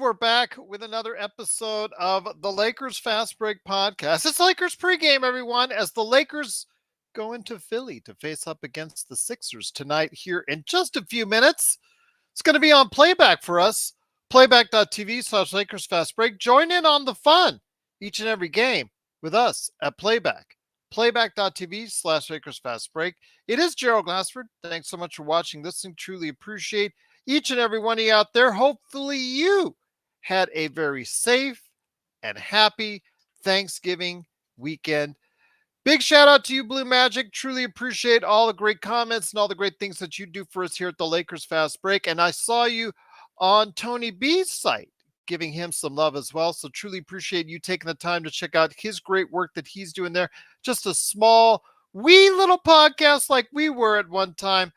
we're back with another episode of the Lakers Fast Break podcast. It's Lakers pregame, everyone, as the Lakers go into Philly to face up against the Sixers tonight here in just a few minutes. It's going to be on playback for us, playback.tv/Lakers Fast Break. Join in on the fun each and every game with us at Playback. Playback.tv/Lakers Fast Break. It is Gerald Glassford. Thanks so much for watching, listening. Truly appreciate each and every one of you out there. Hopefully you had a very safe and happy Thanksgiving weekend. Big shout out to you, Blue Magic. Truly appreciate all the great comments and all the great things that you do for us here at the Lakers Fast Break. And I saw you on Tony B's site, giving him some love as well. So truly appreciate you taking the time to check out his great work that he's doing there. Just a small, wee little podcast like we were at one time,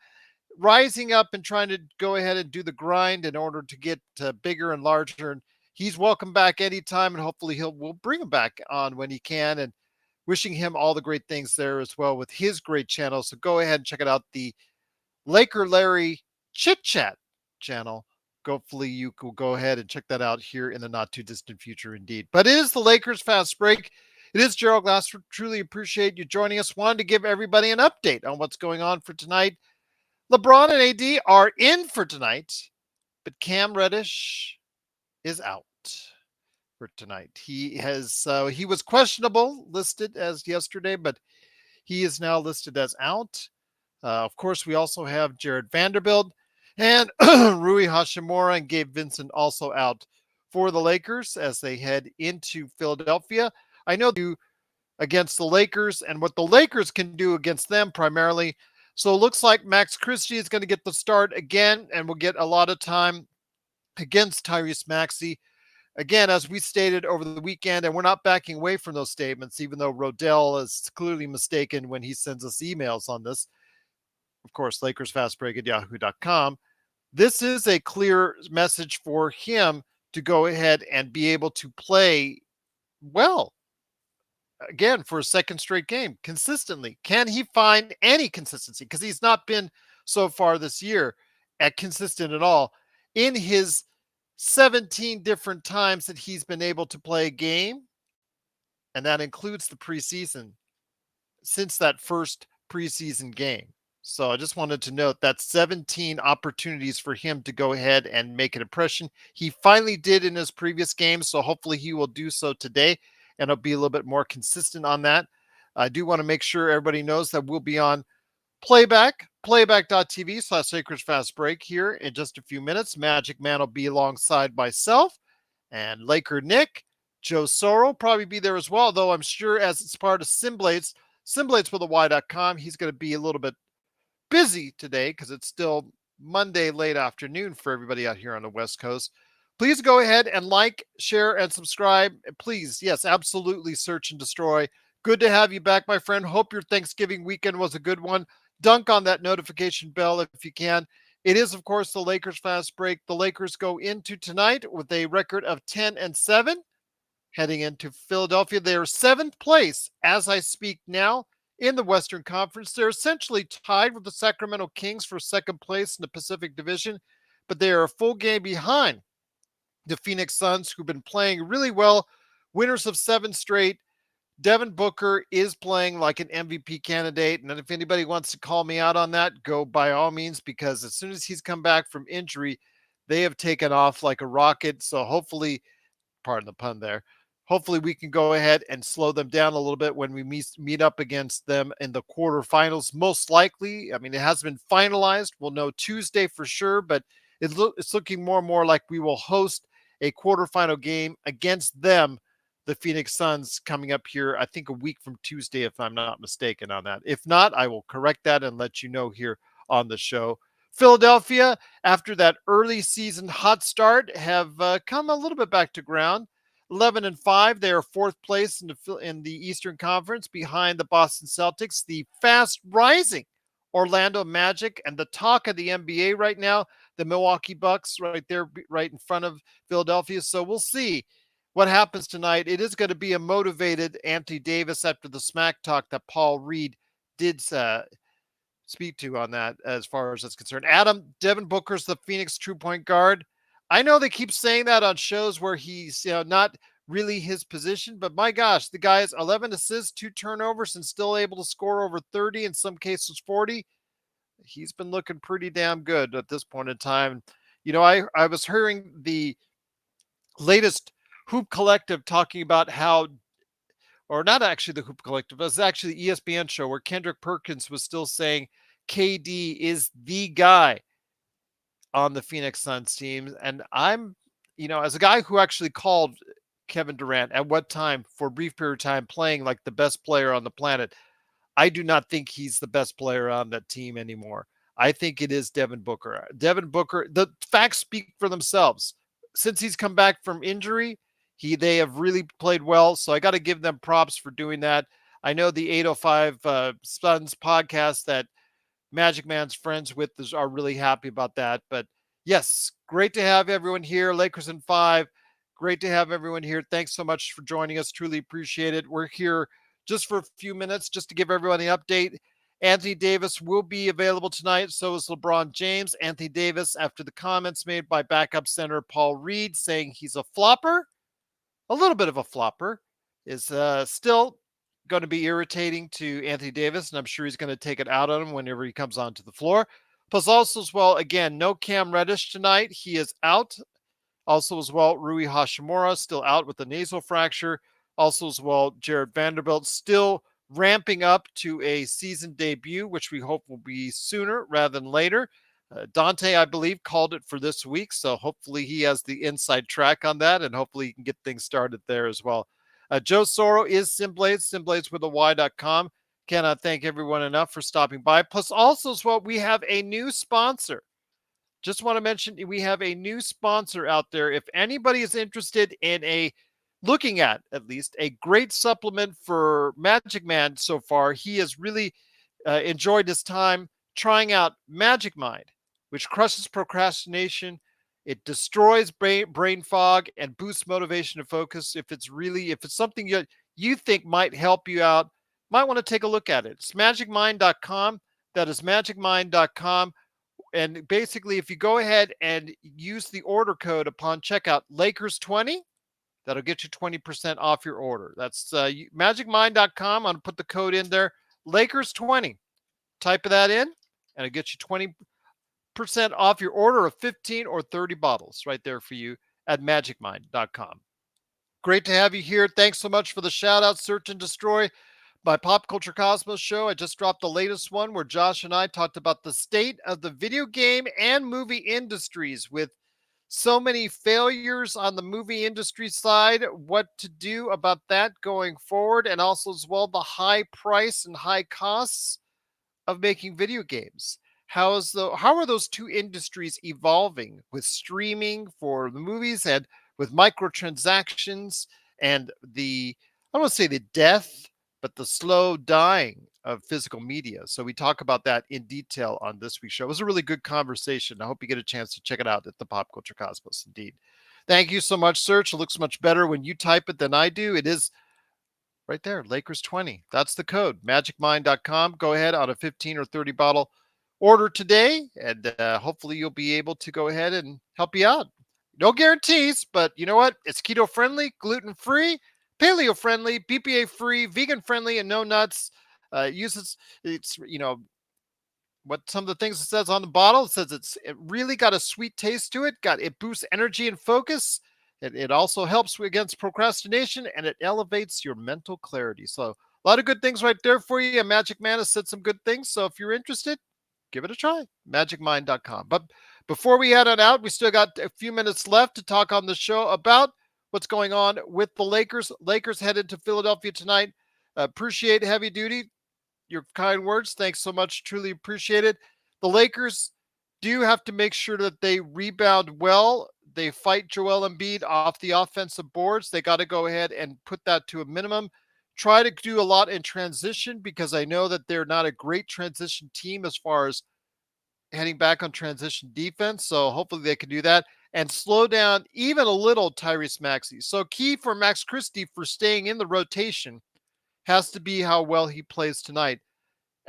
rising up and trying to go ahead and do the grind in order to get bigger and larger. And he's welcome back anytime, and hopefully we'll bring him back on when he can. And wishing him all the great things there as well with his great channel. So go ahead and check it out, the Laker Larry Chit Chat channel. Hopefully you will go ahead and check that out here in the not too distant future indeed. But it is the Lakers Fast Break. It is Gerald Glassford. Truly appreciate you joining us. Wanted to give everybody an update on what's going on for tonight. LeBron and AD are in for tonight, but Cam Reddish is out for tonight. He was questionable, listed as yesterday, but he is now listed as out. Of course, we also have Jared Vanderbilt and Rui Hachimura and Gabe Vincent also out for the Lakers as they head into Philadelphia. I know you against the Lakers and what the Lakers can do against them primarily. So it looks like Max Christie is going to get the start again, and we'll get a lot of time against Tyrese Maxey. Again, as we stated over the weekend, and we're not backing away from those statements, even though Rodell is clearly mistaken when he sends us emails on this. Of course, LakersFastBreak@yahoo.com. This is a clear message for him to go ahead and be able to play well again for a second straight game consistently. Can he find any consistency? Because he's not been so far this year at consistent at all in his 17 different times that he's been able to play a game, and that includes the preseason, since that first preseason game. So I just wanted to note that 17 opportunities for him to go ahead and make an impression. He finally did in his previous games, so hopefully he will do so today, and I'll be a little bit more consistent on that. I do want to make sure everybody knows that we'll be on playback.tv/Lakers Fast Break here in just a few minutes. Magic Man will be alongside myself and Laker Nick. Joe Soro probably be there as well, though I'm sure as it's part of Symblates with a Y.com, he's going to be a little bit busy today because it's still Monday late afternoon for everybody out here on the West Coast. Please go ahead and like, share, and subscribe. Please, yes, absolutely search and destroy. Good to have you back, my friend. Hope your Thanksgiving weekend was a good one. Dunk on that notification bell if you can. It is, of course, the Lakers Fast Break. The Lakers go into tonight with a record of 10-7, heading into Philadelphia. They are seventh place as I speak now in the Western Conference. They're essentially tied with the Sacramento Kings for second place in the Pacific Division, but they are a full game behind the Phoenix Suns, who've been playing really well, winners of 7 straight. Devin Booker is playing like an MVP candidate. And if anybody wants to call me out on that, go by all means, because as soon as he's come back from injury, they have taken off like a rocket. So hopefully, pardon the pun there, hopefully we can go ahead and slow them down a little bit when we meet up against them in the quarterfinals. Most likely, I mean, it hasn't been finalized. We'll know Tuesday for sure, but it's looking more and more like we will host a quarterfinal game against them, the Phoenix Suns, coming up here, I think a week from Tuesday, if I'm not mistaken on that. If not, I will correct that and let you know here on the show. Philadelphia, after that early season hot start, have come a little bit back to ground. 11-5, they are fourth place in the Eastern Conference behind the Boston Celtics, the fast rising Orlando Magic, and the talk of the NBA right now, the Milwaukee Bucks right there, right in front of Philadelphia. So we'll see what happens tonight. It is going to be a motivated Anthony Davis after the smack talk that Paul Reed did speak to on that as far as that's concerned. Adam, Devin Booker's the Phoenix true point guard. I know they keep saying that on shows where he's not really his position, but my gosh, the guy has 11 assists, 2 turnovers, and still able to score over 30, in some cases 40. He's been looking pretty damn good at this point in time. I was hearing the latest Hoop Collective talking about how, or not actually the Hoop Collective, it was actually the ESPN show where Kendrick Perkins was still saying KD is the guy on the Phoenix Suns team. And as a guy who actually called Kevin Durant at what time for a brief period of time playing like the best player on the planet, I do not think he's the best player on that team anymore. I think it is Devin Booker. Devin Booker, the facts speak for themselves. Since he's come back from injury, they have really played well. So I got to give them props for doing that. I know the 805 Suns podcast that Magic Man's friends with are really happy about that. But yes, great to have everyone here. Lakers in 5. Great to have everyone here. Thanks so much for joining us. Truly appreciate it. We're here just for a few minutes just to give everyone an update. Anthony Davis will be available tonight. So is LeBron James. Anthony Davis, after the comments made by backup center Paul Reed saying he's a flopper, a little bit of a flopper, is still going to be irritating to Anthony Davis, and I'm sure he's going to take it out on him whenever he comes onto the floor. Plus, also as well, again, no Cam Reddish tonight. He is out. Also as well, Rui Hashimura still out with a nasal fracture. Also as well, Jared Vanderbilt still ramping up to a season debut, which we hope will be sooner rather than later. Dante, I believe, called it for this week, so hopefully he has the inside track on that, and hopefully he can get things started there as well. Joe Soro is Simblades, Simblades with a Y.com. Cannot thank everyone enough for stopping by. Plus, also as well, we have a new sponsor. Just want to mention we have a new sponsor out there. If anybody is interested in looking at least a great supplement for Magic Man so far, he has really enjoyed his time trying out Magic Mind, which crushes procrastination. It destroys brain fog and boosts motivation and focus. If it's something you think might help you out, might want to take a look at it. It's magicmind.com. That is magicmind.com. And basically, if you go ahead and use the order code upon checkout, Lakers20, that'll get you 20% off your order. That's magicmind.com. I'm going to put the code in there, Lakers20. Type that in, and it'll get you 20% off your order of 15 or 30 bottles right there for you at magicmind.com. Great to have you here. Thanks so much for the shout out, Search and Destroy, my Pop Culture Cosmos show. I just dropped the latest one where Josh and I talked about the state of the video game and movie industries with so many failures on the movie industry side, what to do about that going forward, and also as well the high price and high costs of making video games. How are those two industries evolving with streaming for the movies and with microtransactions and I don't want to say the death, but the slow dying of physical media. So we talk about that in detail on this week's show. It was a really good conversation. I hope you get a chance to check it out at the Pop Culture Cosmos. Indeed. Thank you so much, Search. It looks much better when you type it than I do. It is right there, Lakers20. That's the code, magicmind.com. Go ahead on a 15 or 30 bottle order today, and hopefully you'll be able to go ahead and help you out. No guarantees, but you know what? It's keto friendly, gluten free, paleo friendly, BPA free, vegan friendly, and no nuts. It's what some of the things it says on the bottle. It says it really got a sweet taste to it. It boosts energy and focus. It also helps against procrastination, and it elevates your mental clarity. So a lot of good things right there for you. And Magic Man has said some good things. So if you're interested, give it a try. Magicmind.com. But before we head on out, we still got a few minutes left to talk on the show about what's going on with the Lakers. Lakers headed to Philadelphia tonight. Appreciate heavy duty. Your kind words. Thanks so much. Truly appreciate it. The Lakers do have to make sure that they rebound well. They fight Joel Embiid off the offensive boards. They got to go ahead and put that to a minimum. Try to do a lot in transition because I know that they're not a great transition team as far as heading back on transition defense. So hopefully they can do that and slow down even a little Tyrese Maxey. So key for Max Christie for staying in the rotation has to be how well he plays tonight,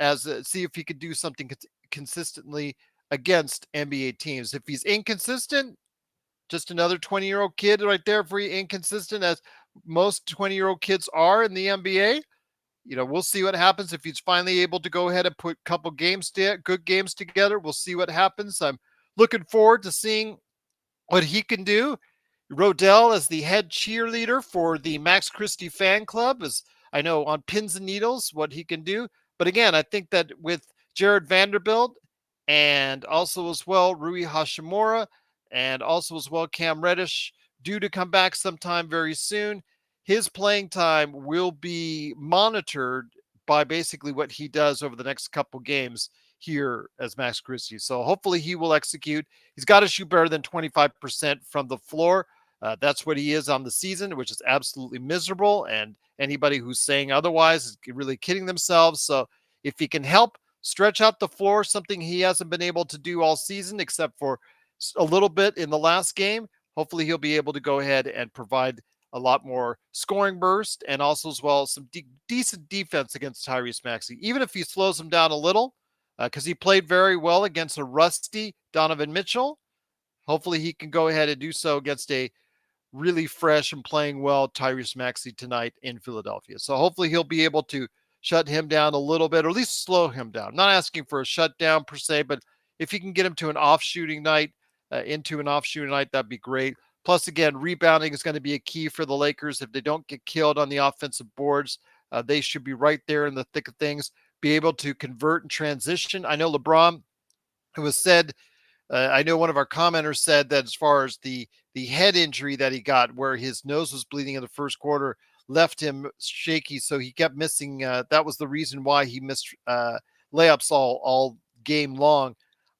as see if he could do something consistently against NBA teams. If he's inconsistent, just another 20-year-old kid right there, very inconsistent as most 20-year-old kids are in the NBA. We'll see what happens if he's finally able to go ahead and put a couple good games together. We'll see what happens. I'm looking forward to seeing what he can do. Rodell as the head cheerleader for the Max Christie fan club is, I know, on pins and needles what he can do. But again, I think that with Jared Vanderbilt and also as well Rui Hashimura and also as well Cam Reddish due to come back sometime very soon, his playing time will be monitored by basically what he does over the next couple games here as Max Christie. So hopefully he will execute. He's got to shoot better than 25% from the floor. That's what he is on the season, which is absolutely miserable. And anybody who's saying otherwise is really kidding themselves. So if he can help stretch out the floor, something he hasn't been able to do all season, except for a little bit in the last game, hopefully he'll be able to go ahead and provide a lot more scoring burst and also as well some decent defense against Tyrese Maxey, even if he slows him down a little, because he played very well against a rusty Donovan Mitchell. Hopefully he can go ahead and do so against a really fresh and playing well Tyrese Maxey tonight in Philadelphia. So hopefully he'll be able to shut him down a little bit, or at least slow him down. Not asking for a shutdown per se, but if you can get him to an off shooting night, that'd be great. Plus, again, rebounding is going to be a key for the Lakers. If they don't get killed on the offensive boards, they should be right there in the thick of things, be able to convert and transition. I know LeBron, it was said, I know one of our commenters said that as far as the head injury that he got, where his nose was bleeding in the first quarter, left him shaky, so he kept missing. That was the reason why he missed layups all game long.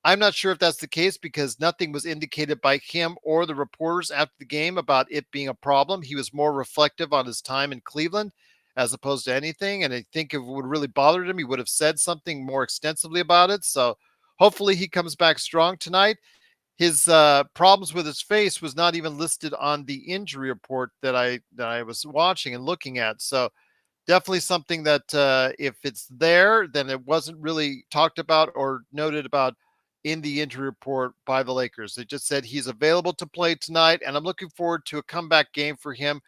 I'm not sure if that's the case because nothing was indicated by him or the reporters after the game about it being a problem. He was more reflective on his time in Cleveland as opposed to anything. And I think if it would really bothered him, he would have said something more extensively about it. So hopefully he comes back strong tonight. His problems with his face was not even listed on the injury report that I was watching and looking at. So definitely something that if it's there, then it wasn't really talked about or noted about in the injury report by the Lakers. They just said he's available to play tonight, and I'm looking forward to a comeback game for him.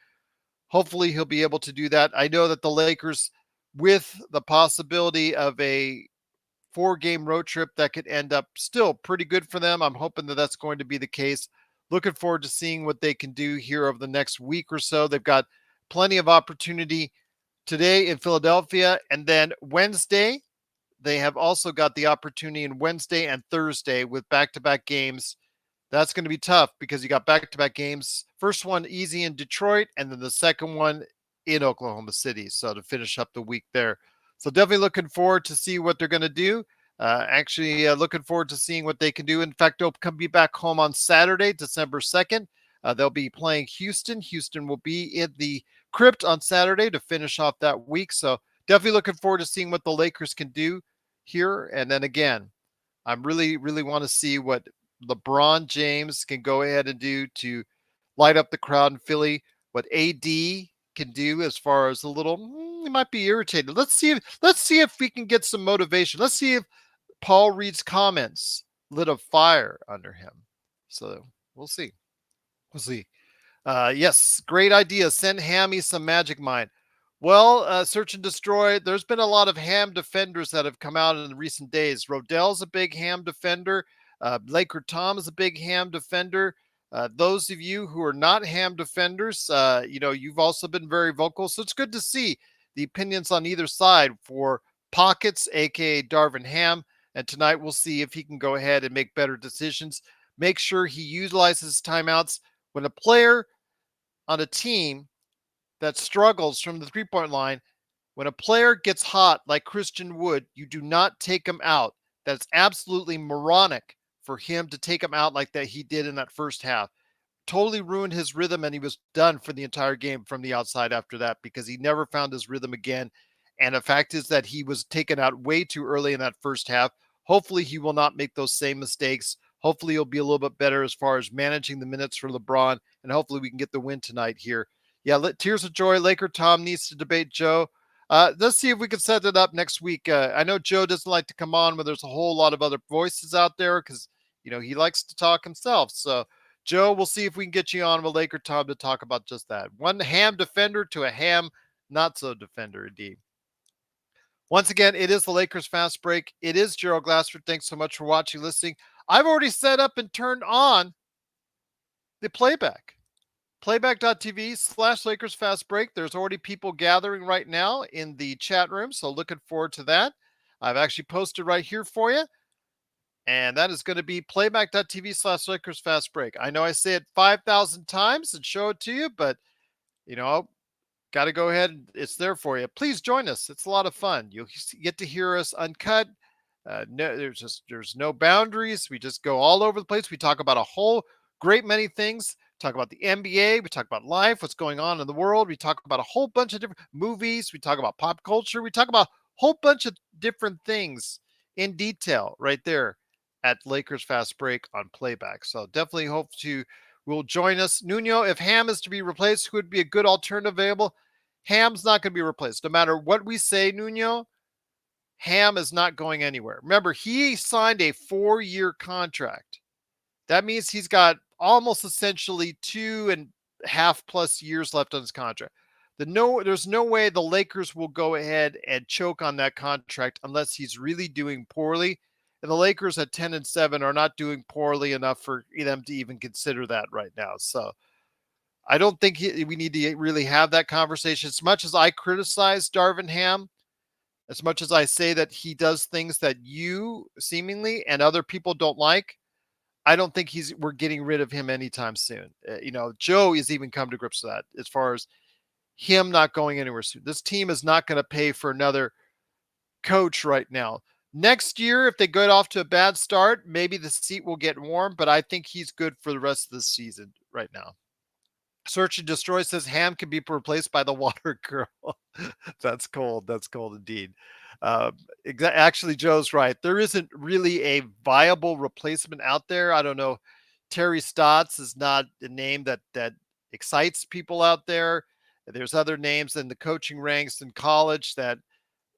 Hopefully he'll be able to do that. I know that the Lakers, with the possibility of a 4-game road trip, that could end up still pretty good for them. I'm hoping that that's going to be the case. Looking forward to seeing what they can do here over the next week or so. They've got plenty of opportunity today in Philadelphia, and then Wednesday, they have also got the opportunity in Wednesday and Thursday with back-to-back games. That's going to be tough because you got back-to-back games. First one easy in Detroit, and then the second one in Oklahoma City. So to finish up the week there. So definitely looking forward to see what they're going to do. Looking forward to seeing what they can do. In fact, they'll be back home on Saturday, December 2nd. They'll be playing Houston. Houston will be in the Crypt on Saturday to finish off that week. So definitely looking forward to seeing what the Lakers can do here. And then again, I'm really want to see what LeBron James can go ahead and do to light up the crowd in Philly, what AD can do as far as a little, he might be irritated. Let's see if we can get some motivation. Let's see if Paul Reed's comments lit a fire under him. So we'll see. Yes, great idea. Send Hammy some Magic Mind. Well, search and destroy. There's been a lot of ham defenders that have come out in recent days. Rodell's a big ham defender. Laker Tom is a big ham defender. Those of you who are not ham defenders, you've also been very vocal. So it's good to see the opinions on either side for Pockets, aka Darvin Ham. And tonight we'll see if he can go ahead and make better decisions. Make sure he utilizes timeouts. When a player on a team that struggles from the three-point line, when a player gets hot like Christian Wood, you do not take him out. That's absolutely moronic for him to take him out like that he did in that first half. Totally ruined his rhythm, and he was done for the entire game from the outside after that because he never found his rhythm again. And the fact is that he was taken out way too early in that first half. Hopefully he will not make those same mistakes. Hopefully he'll be a little bit better as far as managing the minutes for LeBron, and hopefully we can get the win tonight here. Yeah, tears of joy. Laker Tom needs to debate Joe. Let's see if we can set it up next week. I know Joe doesn't like to come on when there's a whole lot of other voices out there because, he likes to talk himself. So Joe, we'll see if we can get you on with Laker Tom to talk about just that. One ham defender to a ham not so defender, indeed. Once again, it is the Lakers Fast Break. It is Gerald Glassford. Thanks so much for watching, listening. I've already set up and turned on the playback. Playback.tv/Lakers Fast Break. There's already people gathering right now in the chat room, so looking forward to that. I've actually posted right here for you. And that is going to be playback.tv/Lakers Fast Break. I know I say it 5,000 times and show it to you, but got to go ahead. It's there for you. Please join us. It's a lot of fun. You'll get to hear us uncut. No, there's no boundaries. We just go all over the place. We talk about a whole great many things. Talk about the NBA. We talk about life, what's going on in the world. We talk about a whole bunch of different movies. We talk about pop culture. We talk about a whole bunch of different things in detail right there at Lakers Fast Break on Playback. So definitely hope to will join us. Nuno, if Ham is to be replaced, who would be a good alternative available? Ham's not going to be replaced. No matter what we say, Nuno, Ham is not going anywhere. Remember, he signed a 4-year contract. That means he's got almost essentially 2.5+ years left on his contract. There's no way the Lakers will go ahead and choke on that contract unless he's really doing poorly. And the Lakers at 10-7 are not doing poorly enough for them to even consider that right now. So I don't think we need to really have that conversation. As much as I criticize Darvin Ham, as much as I say that he does things that you seemingly and other people don't like, I don't think we're getting rid of him anytime soon. Joe has even come to grips with that as far as him not going anywhere soon. This team is not going to pay for another coach right now. Next year, if they get off to a bad start, maybe the seat will get warm, but I think he's good for the rest of the season right now. Search and Destroy says Ham can be replaced by the Water Girl. That's cold. That's cold indeed. Actually, Joe's right. There isn't really a viable replacement out there. I don't know. Terry Stotts is not a name that excites people out there. There's other names in the coaching ranks in college that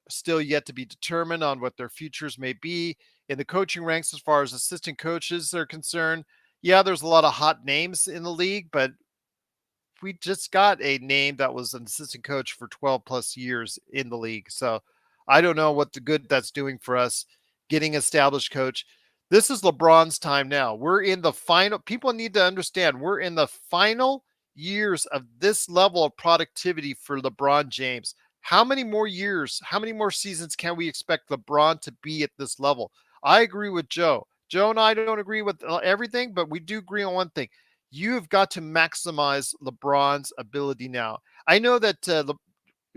still yet to be determined on what their futures may be. In the coaching ranks, as far as assistant coaches are concerned, yeah, there's a lot of hot names in the league, but we just got a name that was an assistant coach for 12+ years in the league. So I don't know what the good that's doing for us getting established coach. This is LeBron's time now. We're in the final. People need to understand we're in the final years of this level of productivity for LeBron James. How many more years, how many more seasons can we expect LeBron to be at this level? I agree with Joe. Joe and I don't agree with everything, but we do agree on one thing. You've got to maximize LeBron's ability now. I know that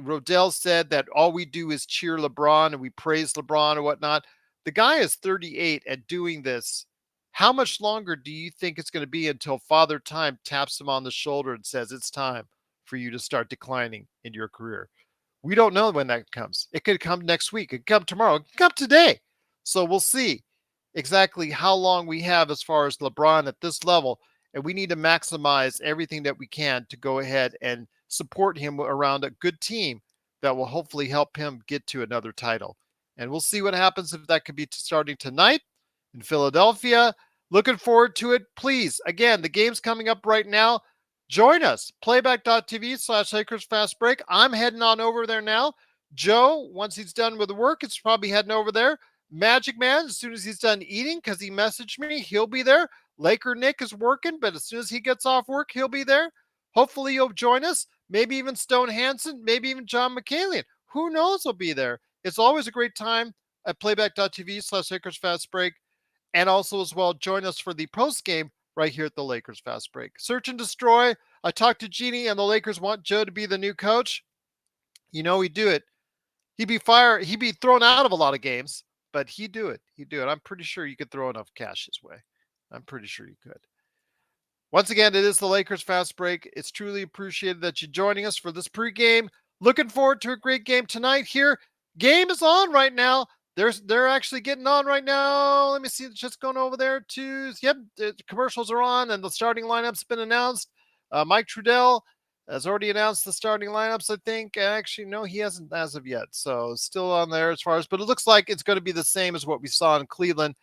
Rodell said that all we do is cheer LeBron and we praise LeBron or whatnot. The guy is 38 at doing this. How much longer do you think it's going to be until Father Time taps him on the shoulder and says it's time for you to start declining in your career? We don't know when that comes. It could come next week. It could come tomorrow. It could come today. So we'll see exactly how long we have as far as LeBron at this level. And we need to maximize everything that we can to go ahead and support him around a good team that will hopefully help him get to another title. And we'll see what happens if that could be starting tonight in Philadelphia. Looking forward to it. Please, again, the game's coming up right now. Join us, playback.tv/Lakers Fast Break. I'm heading on over there now. Joe, once he's done with the work, it's probably heading over there. Magic Man, as soon as he's done eating, because he messaged me, he'll be there. Laker Nick is working, but as soon as he gets off work, he'll be there. Hopefully you'll join us. Maybe even Stone Hansen, maybe even John McCallion. Who knows will be there. It's always a great time at playback.tv/Lakers Fast Break. And also as well, join us for the post game right here at the Lakers Fast Break. Search and Destroy. I talked to Jeannie and the Lakers want Joe to be the new coach. He'd do it. He'd be fired. He'd be thrown out of a lot of games, but he'd do it. He'd do it. I'm pretty sure you could throw enough cash his way. I'm pretty sure you could. Once again, it is the Lakers Fast Break. It's truly appreciated that you're joining us for this pregame. Looking forward to a great game tonight here. Game is on right now. They're actually getting on right now. Let me see. It's just going over there to, yep, the commercials are on and the starting lineup's been announced. Mike Trudell has already announced the starting lineups, I think. Actually, no, he hasn't as of yet. So still on there as far as, but it looks like it's going to be the same as what we saw in Cleveland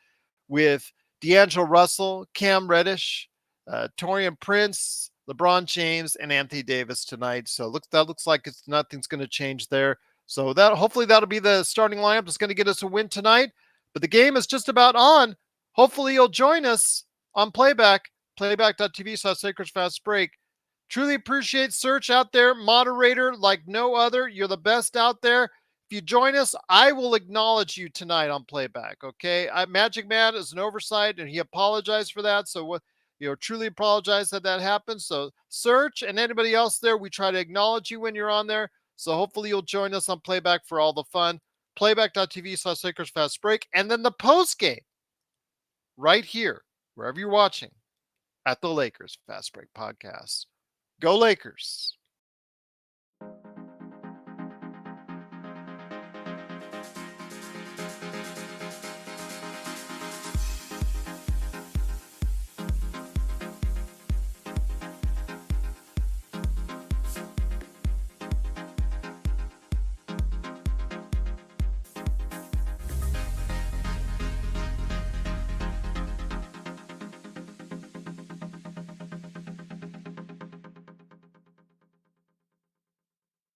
with D'Angelo Russell, Cam Reddish, Torian Prince, LeBron James, and Anthony Davis tonight. So that looks like nothing's going to change there. So that hopefully that'll be the starting lineup that's going to get us a win tonight. But the game is just about on. Hopefully you'll join us on Playback, playback.tv/Lakers Fast Break. Truly appreciate Search out there, moderator like no other. You're the best out there. If you join us, I will acknowledge you tonight on Playback. Okay, Magic Man is an oversight, and he apologized for that. So what? Truly apologize that happened. So Search and anybody else there, we try to acknowledge you when you're on there. So hopefully you'll join us on Playback for all the fun. Playback.tv/Lakers Fast Break, and then the post game right here, wherever you're watching, at the Lakers Fast Break Podcast. Go Lakers.